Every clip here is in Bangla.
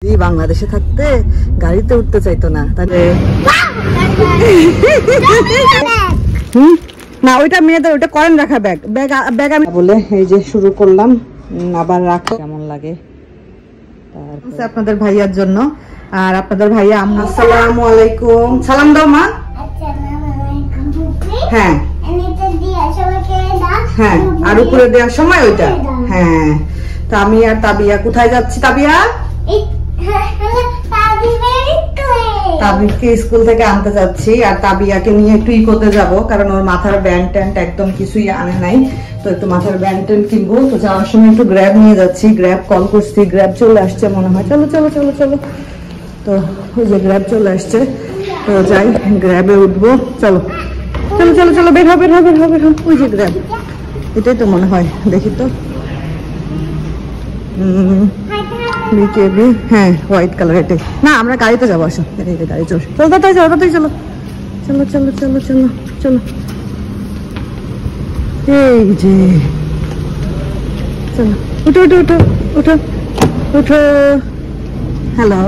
বাংলাদেশে থাকতে গাড়িতে উঠতে চাইতো না, তাহলে না ওইটা মেয়েদের ওইটা কয়েন রাখা ব্যাগ ব্যাগ ব্যাগ আমি বলে এই যে শুরু করলাম। আবার রাখো কেমন লাগে তারপর আপনাদের ভাইয়ার জন্য। আর আপনাদের ভাইয়া আসসালামু আলাইকুম সালাম দাও মা। হ্যাঁ হ্যাঁ আর উপরে দেওয়ার সময় ওইটা হ্যাঁ। তো আমি আর তাবিয়া কোথায় যাচ্ছি? তাবিয়া তাবিয়াকে স্কুল থেকে আনতে যাচ্ছি আর তাবিয়াকে নিয়ে একটু ইকোতে যাব, কারণ ওর মাথার ব্যান্ড ট্যান্ড একদম কিছুই আনে নাই। তো একটু মাথার ব্যান্ড ট্যান্ড কিনবো। তো যাওয়ার সময় একটু গ্র্যাব নিয়ে যাচ্ছি, গ্র্যাব কল করছি, গ্র্যাব চলে আসছে মনে হয়। চলো চলো চলো চলো। তো ওই যে গ্র্যাব চলে আসছে, তো যাই গ্র্যাবে উঠবো। চলো চলো চলো চলো বের হবে বের হবে বের হবে। ওই যে গ্র্যাব, এটাই তো মনে হয়, দেখি তো। বিকেবি হ্যাঁ হোয়াইট কালার এটাই। না আমরা গাড়িতে যাবো, আসো গাড়ি চলো চলো তাড়াতাড়ি চলো তাড়াতাড়ি চলো চলো চলো চলো চলো চলো। এই যে চলো উঠো উঠো উঠো উঠো উঠো। হ্যালো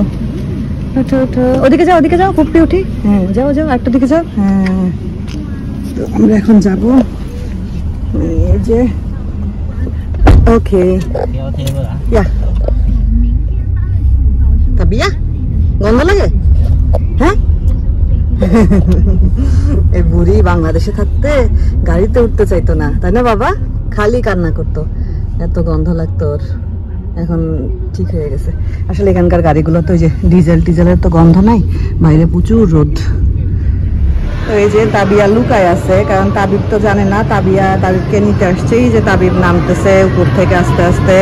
উঠো উঠো। ওদিকে যাও ওদিকে যাও, খুবটি উঠি। হ্যাঁ যাও যাও একটা দিকে যাও। হ্যাঁ তো আমরা এখন যাবো এই যে। ওকে ইয়া তাবিয়া গন্ধ লাগে হ্যাঁ। এই বুড়ি বাংলাদেশে থাকতে গাড়িতে উঠতে চাইতো না, তাই না বাবা? খালি কান্না করতো, এত গন্ধ লাগতো ওর। এখন ঠিক হয়ে গেছে। আসলে এখানকার গাড়িগুলো তো ওই যে ডিজেলের তো গন্ধ নাই, বাইরে প্রচুর রোদ। তো এই যে তাবিয়া লুকায় আছে, কারণ তাবিব তো জানে না। তাবিবকে নিতে আসছে, এই যে তাবিব নামতেছে উপর থেকে আস্তে আস্তে।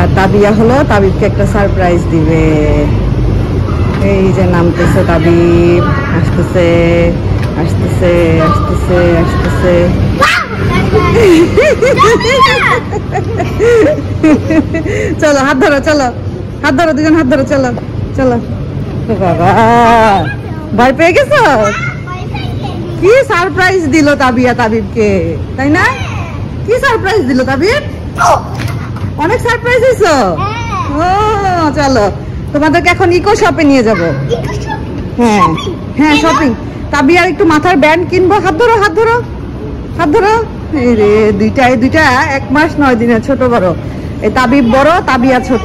আর তাবিয়া হলো তাবিবকে একটা সারপ্রাইজ দিবে। এই যে নামতেছে তাবিব, আসতেছে আসতেছে আসতেছে আসতেছে। চলো হাত ধরো, চলো হাত ধরো, দুজন হাত ধরো, চলো চলো। বাবা ভয় পেয়ে গেছো? কি সারপ্রাইজ দিল তাবিয়া তাবিবকে, তাই না? কি সারপ্রাইজ দিল তাবিব? অনেক সারপ্রাইজ দিছো। ও চলো তোমাদেরকে এখন ইকো শপে নিয়ে যাব। হ্যাঁ হ্যাঁ শপিং। তাবিয়ার একটু মাথার ব্যান্ড কিনবো। হাত ধরো হাত ধরো হাত ধরো। এই রে দুইটা 1 মাস 9 দিনের, ছোট বড়। এই তাবিব বড়, তাবিয়া ছোট।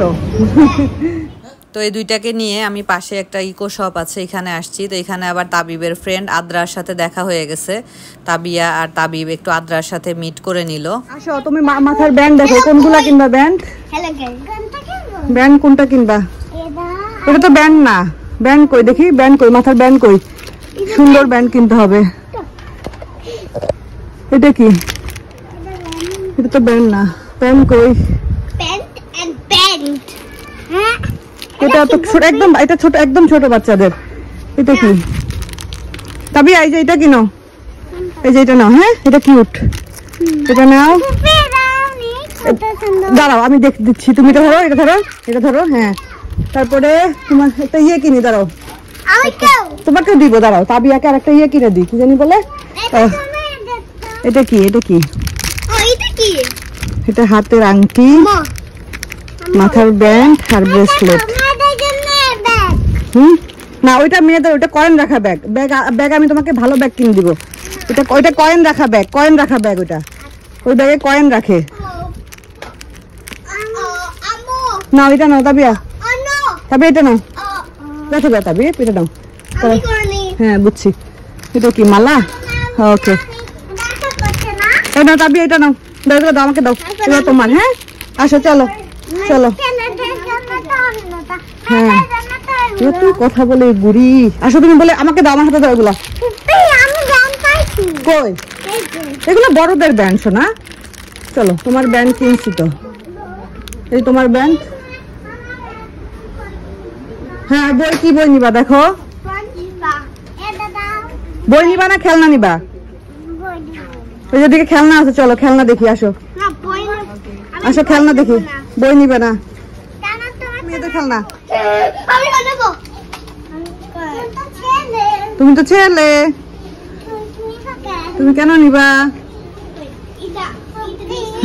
তো এই দুইটাকে নিয়ে আমি পাশে একটা ইকো শপ আছে, এখানে আসছি। তো এখানে আবার তাবিবের ফ্রেন্ড আদ্রার সাথে দেখা হয়ে গেছে। তাবিয়া আর তাবিব একটু আদ্রার সাথে মিট করে নিল। আসো তুমি মাথার ব্যান্ড দেখো, কোনগুলা কিনবা ব্যান্ড? ব্যান্ড কোনটা কিনবা? এটা তো ব্যান্ড না। ব্যান্ড কই দেখি, ব্যান্ড কই, মাথার ব্যান্ড কই? সুন্দর ব্যান্ড কিনতে হবে। এটা কি? এটা তো ব্যান্ড না। ব্যান্ড কই? এটা তো ছোট একদম, এটা ছোট একদম ছোট বাচ্চাদের। এটা কি? তবে এই যে এটা কিনো, এই যে এটা নাও। হ্যাঁ এটা কিউট, এটা নাও। দাঁড়াও আমি দেখ দিচ্ছি, তুমি এটা ধরো, এটা ধরো, এটা ধরো। হ্যাঁ তারপরে তোমার একটা ইয়ে কিনি, দাঁড়াও তোমাকে দিব। দাঁড়াও তাবিয়াকে আর একটা ইয়ে কিনে দিই, কি জানি বলে। এটা কি? এটা কি? এটা হাতের আংটি, মাথার ব্যান্ড আর ব্রেসলেট। না ওইটা মেয়েদের, ওইটা কয়েন রাখা ব্যাগ ব্যাগ ব্যাগ আমি তোমাকে ভালো ব্যাগ কিনে দিব। এটা ওইটা কয়েন রাখা ব্যাগ, কয়েন রাখা ব্যাগ। ওইটা ওই ব্যাগে কয়েন রাখে। না ওইটা নাও তাবিয়া, তবে এটা নাও। দেখো গা তাবি এটা নাও। হ্যাঁ বুঝছি। এটা কি মালা? ওকে এটা তাবি, এটা নাও। দাও দাও আমাকে দাও, এটা তোমার। হ্যাঁ আসো চলো চলো। হ্যাঁ তুই কথা বলে বুড়ি। আসো তুমি বলে আমাকে দাও, আমার হাতে দাও। এগুলা কই? এগুলো বড়দের ব্যান্ড শোনা। চলো তোমার ব্যান্ড কিনছি তো, এই তোমার ব্যান্ড। হ্যাঁ বই কি বই নিবা? দেখো বই নিবা না খেলনা নিবা? ওই যেদিকে খেলনা আছে, চলো খেলনা দেখি। আসো আসো খেলনা দেখি। বই নিবে না? মেয়েদের খেলনা। তুমি তো ছেলে, তুমি কেন নিবা?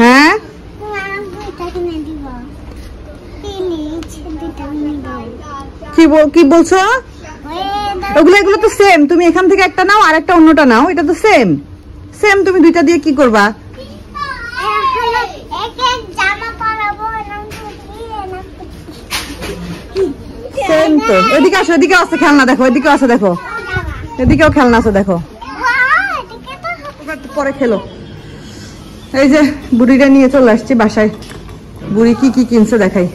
হ্যাঁ কি বলছো? এগুলো তো সেম, তুমি এখান থেকে একটা নাও আর একটা অন্যটা নাও, এটা তো সেম সেম। তুমি দুইটা দিয়ে কি করবা? সেম তো। এদিকে আসো, এদিকে আছে খেলনা, দেখো এদিকে আছে, দেখো এদিকেও খেলনা আছে, দেখো পরে খেলো। এই যে বুড়িটা নিয়ে চলে আসছি বাসায়। বুড়ি কি কি কিনছে দেখাই।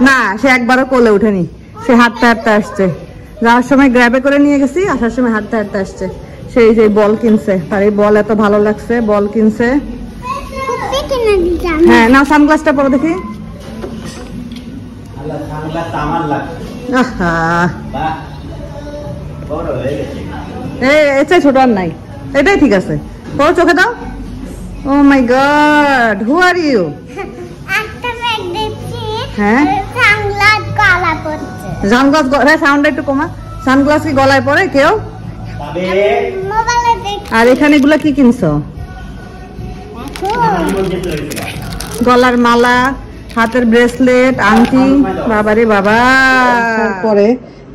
না, সে একবারও কোলে উঠেনি, সে হাঁটতে হাঁটতে আসছে। যাওয়ার সময় গ্র্যাবে করে নিয়ে গেছি, আসার সময় হাঁটতে হাঁটতে আসছে। সেই যে বল কিনছে, তার এই বল এত ভালো লাগছে, বল কিনছে। হ্যাঁ, না সানগ্লাসটা পরে দেখি। এটাই ছোট আর নাই, এটাই ঠিক আছে। পরে চোখে দাও। ও মাই গড, হু আর ইউ? হ্যাঁ, সানগ্লাস, হ্যাঁ সাউন্ডটা একটু কমা। সানগ্লাস কি গলায় পরে কেউ? আর এখানে এগুলা কি কিনছো? গলার মালা, হাতের ব্রেসলেট, আংটি। বাবারে বাবা। পরে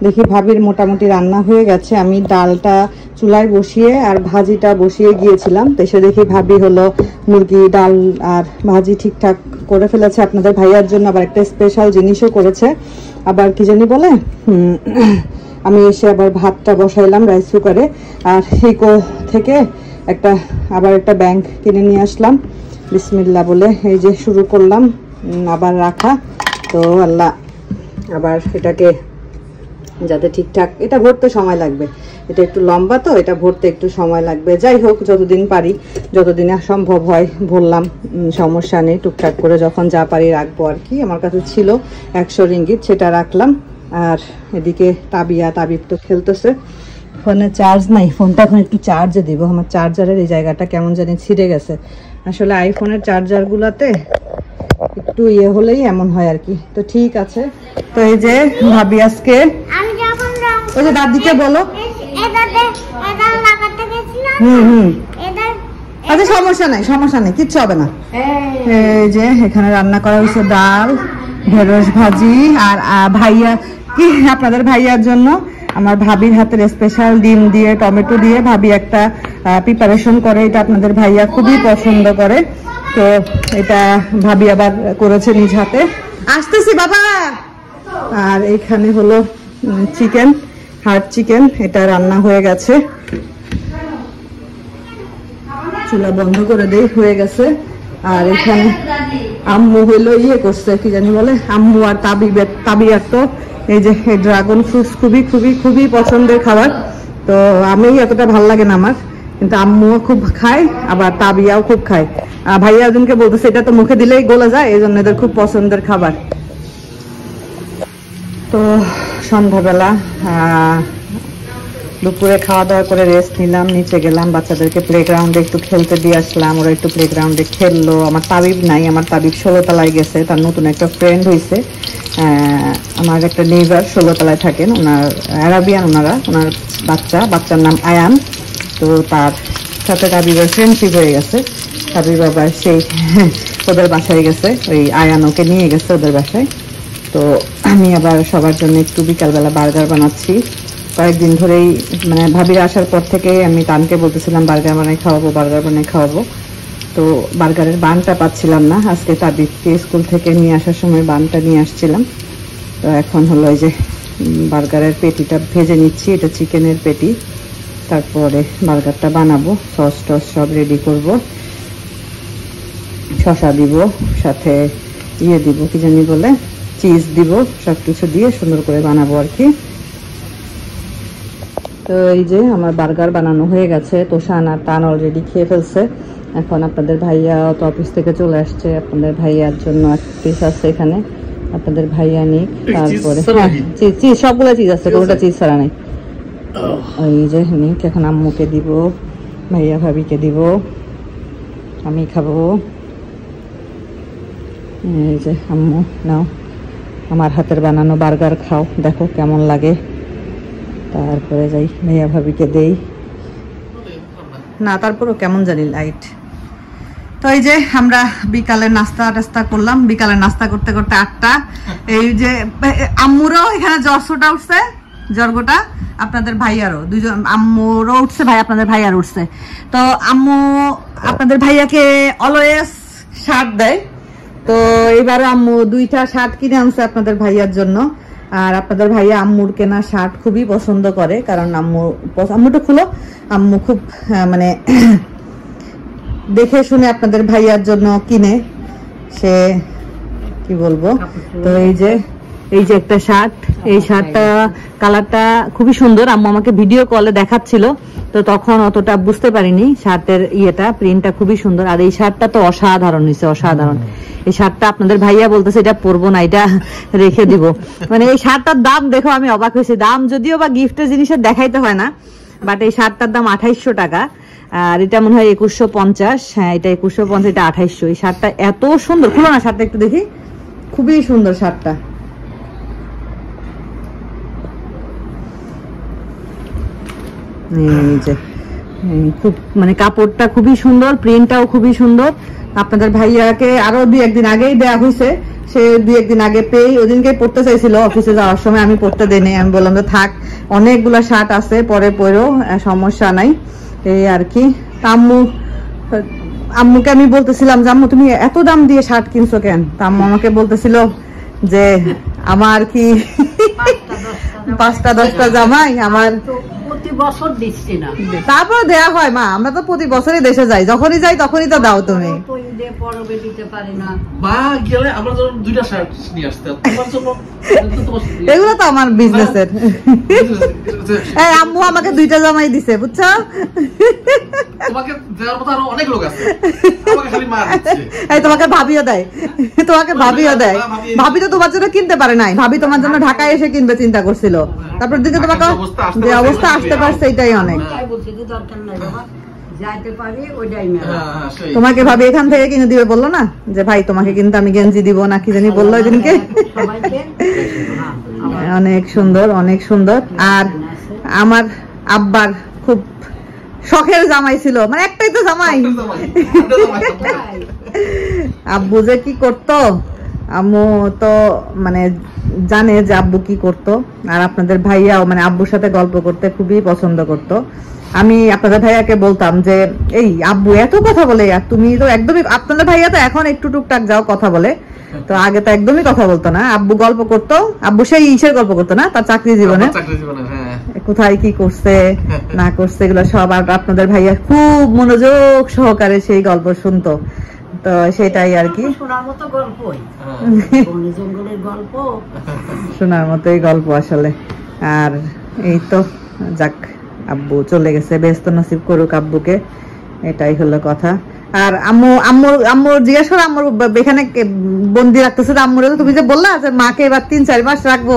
দেখি ভাবির মোটামুটি রান্না হয়ে গেছে। আমি ডালটা চুলায় বসিয়ে আর ভাজিটা বসিয়ে গিয়েছিলাম, তো এসে দেখি ভাবি হলো মুরগি, ডাল আর ভাজি ঠিকঠাক করে ফেলেছে। আপনাদের ভাইয়ার জন্য আবার একটা স্পেশাল জিনিসও করেছে, আবার কি জানি বলে। আমি এসে আবার ভাতটা বসাইলাম রাইস কুকারে। আর হিকো থেকে আবার একটা ব্যাংক কিনে নিয়ে আসলাম। বিসমিল্লাহ বলে এই যে শুরু করলাম আবার রাখা। তো আল্লাহ, আবার এটাকে যাতে ঠিকঠাক, এটা ভরতে সময় লাগবে, এটা একটু লম্বা তো, এটা ভরতে একটু সময় লাগবে। যাই হোক, যতদিন পারি, যতদিন সম্ভব হয় ভরলাম, সমস্যা নেই। টুকটাক করে যখন যা পারি রাখবো আর কি। আমার কাছে ছিল 100 রিঙ্গিত, সেটা রাখলাম। আর এদিকে তাবিব তো খেলতেছে। ফোনে চার্জ নাই, ফোনটা এখন একটু চার্জে দিব। আমার চার্জারের এই জায়গাটা কেমন জানি ছিঁড়ে গেছে। আসলে আইফোনের চার্জারগুলোতে একটু ইয়ে হলেই এমন হয় আর কি। তো ঠিক আছে। তো এই যে ভাবি আজকে ওই যে দাদিকে বলো। আচ্ছা সমস্যা নাই, কিচ্ছু হবে না। এই যে এখানে রান্না করা হয়েছে ডাল, ঢেঁড়স ভাজি। আর ভাইয়া কি, আপনাদের ভাইয়ার জন্য আমার ভাবির হাতের স্পেশাল ডিম দিয়ে টমেটো দিয়ে ভাবি একটা প্রিপারেশন করে, এটা আপনাদের ভাইয়া খুবই পছন্দ করে। তো এটা ভাবি আবার করেছে নিজ হাতে। আসতেছি বাবা। আর এখানে হলো চিকেন, হার্ড চিকেন, এটা রান্না হয়ে গেছে। চুলা বন্ধ করে দেই, হয়ে গেছে। আর এখানে আম্মু হইলো ইয়ে করছে, কি জানি বলে, আম্মু আর তাবিয়ার তো এই যে ড্রাগন ফ্রুটস খুবই খুবই খুবই পছন্দের খাবার। তো আমি এতটা ভাল লাগে না আমার, কিন্তু আম্মুও খুব খায়, আবার তাবিয়াও খুব খায়। ভাইয়া একজনকে বলতেছে এটা তো মুখে দিলেই গলে যায়, এই জন্য এদের খুব পছন্দের খাবার। তো সন্ধ্যাবেলা দুপুরে খাওয়া দাওয়া করে রেস্ট নিলাম, নিচে গেলাম, বাচ্চাদেরকে প্লেগ্রাউন্ডে একটু খেলতে দিয়ে আসলাম। ওরা একটু প্লেগ্রাউন্ডে খেললো। আমার তাবিব নাই, আমার তাবিব 16 তলায় গেছে, তার নতুন একটা ফ্রেন্ড হয়েছে। আমার একটা নেইবার 16 তলায় থাকেন, ওনার আরাবিয়ান, ওনার বাচ্চার নাম আয়ান। তো তার সাথে তাবিবের ফ্রেন্ডশিপ হয়ে গেছে। তাবিব আবার সেই ওদের বাসায় গেছে, ওই আয়ান ওকে নিয়ে গেছে ওদের বাসায়। তো আমি আবার সবার জন্য একটু বিকালবেলা বার্গার বানাচ্ছি। কয়েকদিন ধরেই, মানে ভাবির আসার পর থেকে আমি তানকে বলতেছিলাম বার্গার বানাই খাওয়াবো। তো বার্গারের বানটা পাচ্ছিলাম না। আজকে তাবিবকে স্কুল থেকে নিয়ে আসার সময় বানটা নিয়ে আসছিলাম। তো এখন হলো এই যে বার্গারের পেটিটা ভেজে নিচ্ছি, এটা চিকেনের পেটি। তারপরে বার্গারটা বানাবো, সস টস সব রেডি করব, শসা দিব, সাথে ইয়ে দিব, কি জানি বলে, চিজ দিব, সবকিছু দিয়ে সুন্দর করে বানাবো আর কি। তো এই যে আমার বার্গার বানানো হয়ে গেছে। তোষান আর টান অলরেডি খেয়ে ফেলছে। এখন আপনাদের ভাইয়া তো অফিস থেকে চলে আসছে, আপনাদের ভাইয়ার জন্য এক পিস আছে এখানে, আপনাদের ভাইয়া নিক। তারপরে চিজ, সবগুলো চিজ আছে, কোনোটা চিজ ছাড়া নেই। ওই যে নিক, এখন আম্মুকে দিব, ভাইয়া ভাবিকে দিব, আমি খাবো। এই যে আম্মু নাও, আমার হাতের বানানো বার্গার খাও, দেখো কেমন লাগে। তারপরে যাই ভাইয়া ভাবিকে দেই। না তারপরও কেমন জানি লাইট, তো এই যে আমরা বিকালে নাস্তা টাস্তা করলাম, বিকালে নাস্তা করতে করতে 8টা। এই যে আম্মুরও এখানে জ্বরটা উঠছে, জ্বরটা আপনাদের ভাইয়ারও, দুজন আম্মুরও উঠছে, ভাই আপনাদের ভাইয়ার উঠছে। তো আম্মু আপনাদের ভাইয়াকে অলওয়েজ শার্ট দেয়, তো এবারে আম্মু 2টা শার্ট কিনে আনছে আপনাদের ভাইয়ার জন্য। আর আপনাদের ভাইয়া আম্মুর কেনা শার্ট খুবই পছন্দ করে, কারণ আম্মুটা খুলো, আম্মু খুব মানে দেখে শুনে আপনাদের ভাইয়ার জন্য কিনে, সে কি বলবো। তো এই যে একটা শার্ট, এই শার্টটা কালারটা খুবই সুন্দর, আম্মু আমাকে ভিডিও কলে দেখাচ্ছিল, তো তখন অতটা বুঝতে পারিনি শার্টের প্রিন্টটা খুবই সুন্দর। আর এই শার্টটা তো অসাধারণ হয়েছে, অসাধারণ। এই শার্টটা আপনাদের ভাইয়া বলতেছে এটা পরবো না, এটা রেখে দিব। মানে এই শার্টটার দাম দেখো আমি অবাক হয়েছি, দাম যদিও বা গিফটের জিনিসের দেখাইতে হয় না, বাট এই শার্টটার দাম 2800 টাকা। আর এটা মনে হয় 2150, হ্যাঁ এটা 2150, এটা 2800। এই শার্টটা এত সুন্দর, খুলো না শার্টটা একটু দেখি, খুবই সুন্দর শার্টটা। খুব মানে কাপড়টা খুবই সুন্দর, প্রিন্টটাও খুবই সুন্দর। আপনাদের ভাইয়াকে আরো 2-1 দিন আগেই দেওয়া হয়েছে, সে 2-1 দিন আগে পেয়ে ওদিনকে পড়তে চাইছিল, অফিসে যাওয়ার সময় আমি পড়তে দেইনি, আমি বললাম যে থাক, অনেকগুলা শার্ট আছে, পরে পরেও সমস্যা নাই, এই আর কি। আম্মুকে আমি বলতেছিলাম যে আম্মু তুমি এত দাম দিয়ে শার্ট কিনছো কেন? তা আম্মু আমাকে বলতেছিল যে আমার কি 5টা-10টা জামাই, আমার প্রতি বছর দিচ্ছি না, তারপর দেয়া হয় মা, আমরা তো প্রতি বছরই দেশে যাই, যখনই যাই তখনই তো দাও তুমি। এগুলো তো আমার বিজনেসের। আম্মু আমাকে 2টা জামাই দিছে, বুঝছো? তোমাকে ভাবিও দেয়, তোমাকে ভাবিও দেয়। ভাবি তো তোমার জন্য কিনতে পারে নাই, ভাবি তোমার জন্য ঢাকায় এসে কিনবে চিন্তা করছিল, তারপর দিকে তোমাকে যে অবস্থা আসতে পারছে এটাই অনেক। তোমাকে ভাবি এখান থেকে কিনে দিবে বললো না, যে ভাই তোমাকে কিন্তু আমি গেঞ্জি দিব না, কি জানি বললো এদিনকে। অনেক সুন্দর, অনেক সুন্দর। আর আমার আব্বার খুব শখের জামাই ছিল, মানে একটাই তো জামাই। আব্বু যে কি করতো, আম্মু তো মানে জানে যে আব্বু কি করতো। আর আপনাদের ভাইয়াও মানে আব্বুর সাথে গল্প করতে খুবই পছন্দ করতো। আমি আপনাদের ভাইয়াকে বলতাম যে এই আব্বু এত কথা বলে, আর তুমি তো একদমই, আপনাদের ভাইয়া তো এখন একটু টুকটাক যাও কথা বলে, তো আগে তো একদমই কথা বলতো না। আব্বু গল্প করতো, আব্বু সেই ইসের গল্প করতো না, তার চাকরি জীবনে কোথায় কি করছে না করছে এগুলো সব। আর আপনাদের ভাইয়া খুব মনোযোগ সহকারে সেই গল্প শুনতো, তো সেটাই আর কি, শোনার মতোই গল্প আসলে। আর এই তো যাক, আব্বু চলে গেছে, ব্যস্ত নসিব করুক আব্বুকে, এটাই হলো কথা। আর আম্মু জিজ্ঞেস করো আম্মুর এখানে বন্দি রাখতেছে, আম্মুরে তুমি যে বললা যে মাকে এবার 3-4 মাস রাখবো,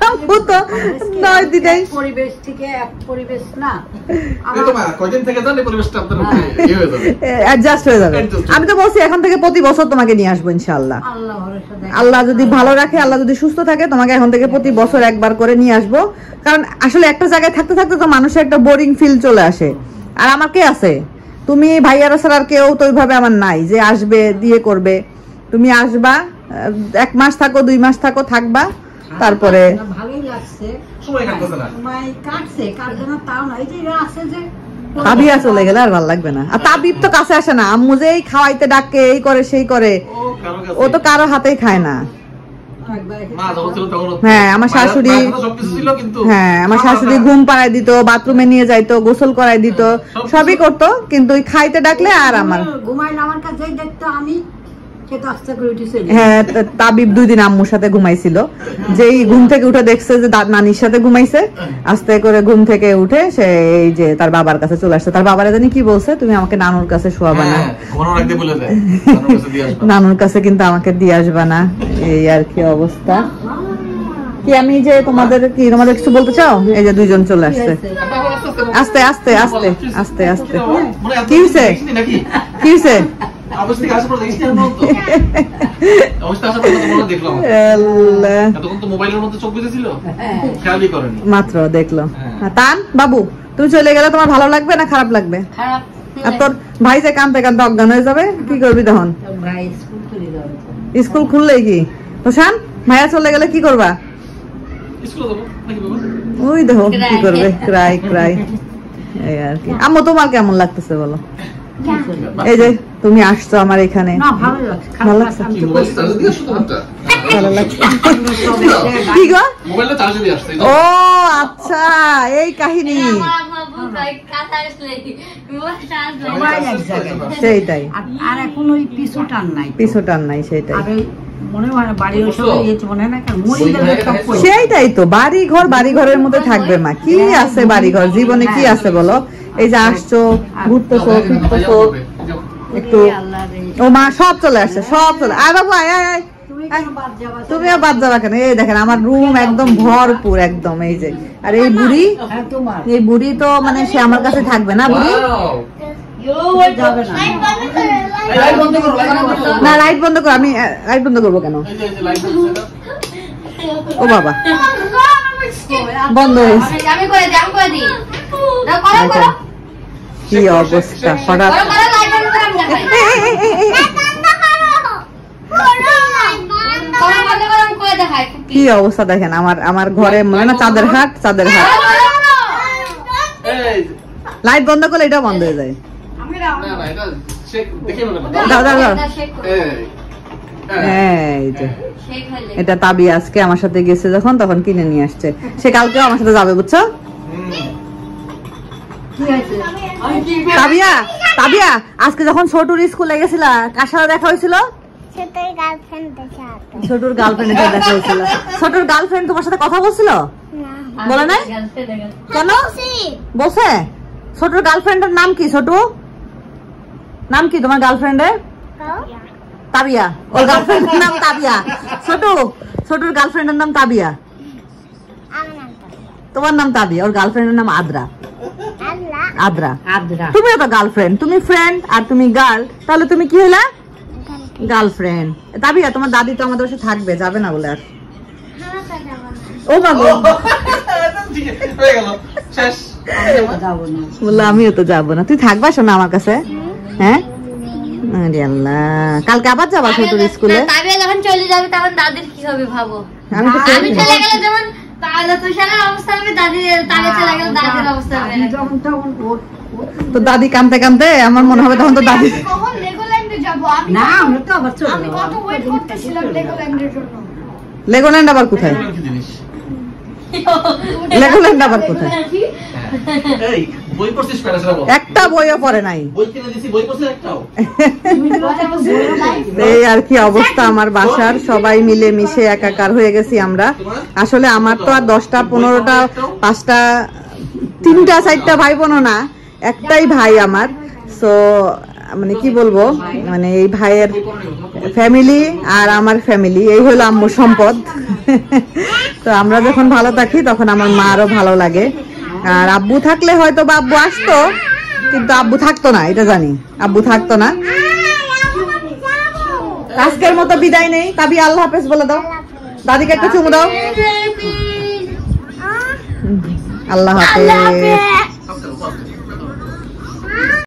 আম্মু তো 9 দিনেই পরিবেশ থেকে এক পরিবেশ না, কয়দিন থেকে জানি পরিবেশটা আপনাদের অ্যাডজাস্ট হয়ে যাবে। আমি তো বলছি এখন থেকে প্রতি বছর তোমাকে নিয়ে আসবো ইনশাআল্লাহ, আল্লাহ যদি ভালো রাখে, আল্লাহ যদি সুস্থ থাকে, তোমাকে এখন থেকে প্রতি বছর একবার করে নিয়ে আসবো। কারণ আসলে একটা জায়গায় থাকতে থাকতে তো মানুষের একটা বোরিং ফিল চলে আসে। আর আমার কে আছে, তুমি ভাইয়ারা ছাড়া আর কেউ তো ওইভাবে আমার নাই যে আসবে দিয়ে করবে। তুমি আসবা, 1 মাস থাকো, 2 মাস থাকো, থাকবা, তারপরে ভালোই লাগছে, সময় কাটছে না, সময় কাটছে কাটছে না তাও না, এই যে আছে যে তাবিয়া চলে গেলে আর ভালো লাগবে না। আর তাবিব তো কাছে আসে না, আম্মু যে এই খাওয়াইতে ডাকে, এই করে সেই করে, ও তো কারো হাতেই খায় না। হ্যাঁ আমার শাশুড়ি, হ্যাঁ আমার শাশুড়ি ঘুম পাড়ায় দিত, বাথরুমে নিয়ে যাইতো, গোসল করাই দিত, সবই করতো, কিন্তু ওই খাইতে ডাকলে আর আমার হ্যাঁ তাবিব 2 দিন আম্মুর সাথে ঘুমাইছিল, যেই ঘুম থেকে উঠে দেখছে যে নানির সাথে ঘুমাইছে, আস্তে করে ঘুম থেকে উঠে সে এই যে তার বাবার কাছে চলে আসছে। তার বাবারা জানি কি বলছে, তুমি আমাকে নানুর কাছে শোয়াবা না, নানুর কাছে কিন্তু আমাকে দিয়ে আসবা না, এই আর কি অবস্থা। কি আমি যে তোমাদের কিছু বলতে চাও? এই যে 2 জন চলে আসছে, আস্তে আস্তে আস্তে আস্তে আস্তে। কি হয়েছে, কি হয়েছে? মাত্র দেখলো। তান বাবু তুমি চলে গেলে তোমার ভালো লাগবে না খারাপ লাগবে? আর তোর ভাই যে কাঁদতে কাঁদতে অজ্ঞান হয়ে যাবে, কি করবি তখন? ভাই স্কুল খুলে যাবে। স্কুল খুললেই কি তোষান ভাইয়া চলে গেলে কি করবা? ওই দেখো কি করবে, ক্রাই ক্রাই। এই আর কি। আম্মু তোমার কেমন লাগতেছে বলো? এই যে তুমি আসছো আমার এখানে, না ভালো লাগছে, ভালো খারাপ লাগছে? লাগছে, আমি তো ভালো লাগছে। কি গো? ও আচ্ছা, এই কাহিনী। সেইটাই, আর এখন ওই পিছু টান নাই, পিছু টান নাই, সেইটাই। আর ওই মনে হয় না বাড়ির ওই সব ইয়েছে মনে হয় না, কারণ মহিলাদের সব করে। সেইটাই তো, বাড়ি ঘর বাড়ি ঘরের মধ্যে থাকবে মা, কি আছে বাড়ি ঘর জীবনে, কি আছে বলো? এই যে আসছো, ঘুরতেছো ফিরতেছো একটু, আল্লাহ রে, ও মা সব চলে আসছে, সব চলে। আয় বাবু আয় আয় আয়। তুমি কেন বাদ যাবা? তুমিও বাদ যাবা কেন? এই দেখেন আমার রুম একদম ভরপুর একদম, এই যে। আর এই বুড়ি, হ্যাঁ তোমার এই বুড়ি তো মানে সে আমার কাছে থাকবে না, বুড়ি যাবে না। না। লাইট বন্ধ করো। আমি লাইট বন্ধ করবো কেন? ও বাবা, বন্ধ হয়েছে। আমি করে দিই, আমি করে দিই। দাও, করো আচ্ছা, করো কি অবস্থা হঠাৎ। করো করো, লাইট বন্ধ করে আমি দেখাই। করো বন্ধ করে আমি করে দেখাই। কি অবস্থা দেখেন আমার, আমার ঘরে মনে না চাঁদের হাট, চাঁদের হাট। লাইট বন্ধ করলে এটা বন্ধ হয়ে যায়। দাও দাও দাও। এই যে শেখ হইলে এটা তাবি আজকে আমার সাথে গেছে যখন, তখন কিনে নিয়ে আসছে। সে কালকেও আমার সাথে যাবে, বুঝছো? কি হয়েছে? আমি কি তাবিয়া, তাবিয়া আজকে যখন ছোটুর স্কুলে গেছিলা কার সাথে দেখা হয়েছিল? ছোটর গার্লফ্রেন্ডের সাথে। ছোটুর গার্লফ্রেন্ডের সাথে দেখা হয়েছিল। ছোটুর গার্লফ্রেন্ড তোমার সাথে কথা বলছিল? না বলে নাই কেন? বসে। ছোটুর গার্লফ্রেন্ডের নাম কি? ছোটু নাম কি তোমার গার্লফ্রেন্ডের? তাবিয়া। ওর গার্লফ্রেন্ডের নাম তাবিয়া। ছোটু, ছোটুর গার্লফ্রেন্ডের নাম তাবিয়া। আমার নাম তো তোমার নাম তাবিয়া, ওর গার্লফ্রেন্ডের নাম আদ্রা। আল্লাহ আদ্রা। আদ্রা। তুমিও তো গার্লফ্রেন্ড, তুমি ফ্রেন্ড আর তুমি গার্ল, তাহলে তুমি কি হইলা? গার্লফ্রেন্ড। তাবিয়া তোমার দাদি তো আমাদের সাথে থাকবে, যাবে না বলে আর। আমার কথা বলো। ও বাবা, যাবো না। বললো আমিও তো যাবো না। তুই থাকবা শোনা আমার কাছে? হ্যাঁ। আরে আল্লাহ, কালকে আবার যাবা ছোটুর স্কুলে? তাবিয়া যখন চলে যাবে তখন দাদির কি হবে ভাবো। আমি তো আমি চলে গেলে যেমন তাহলে তুষারের অবস্থা হবে, দাদি তাবিয়া চলে গেলে দাদির অবস্থা হবে দাদি যখন তখন ওর- তো দাদি কাঁদতে কাঁদতে আমার মনে হবে তখন তো দাদি। কখন লেগোল্যান্ডে যাব? আমি না আমরা তো আবার চলে আমি যাবো। কত ওয়েট করতেছিলাম লেগোল্যান্ডের জন্য। লেগোল্যান্ড আবার কোথায়? লেগোল্যান্ড আবার কোথায়? একটা বইও পড়ে নাই। এই আর কি অবস্থা আমার বাসার, সবাই মিলে মিশে একাকার হয়ে গেছি আমরা। আসলে আমার তো আর 10টা 15টা 5টা 3টা 4টা ভাই বোনও না, একটাই ভাই আমার। সো মানে কি বলবো, মানে এই ভাইয়ের ফ্যামিলি আর আমার ফ্যামিলি, এই হলো আম্মুর সম্পদ। তো আমরা যখন ভালো থাকি তখন আমার মারও ভালো লাগে। আর আব্বু থাকলে হয়তো বা আব্বু আসতো, কিন্তু আব্বু থাকতো না, এটা জানি আব্বু থাকতো না। আজকের মতো বিদায় নেই। তাবি আল্লাহ হাফেজ বলে দাও, দাদিকে একটা চুমু দাও। আল্লাহ হাফেজ।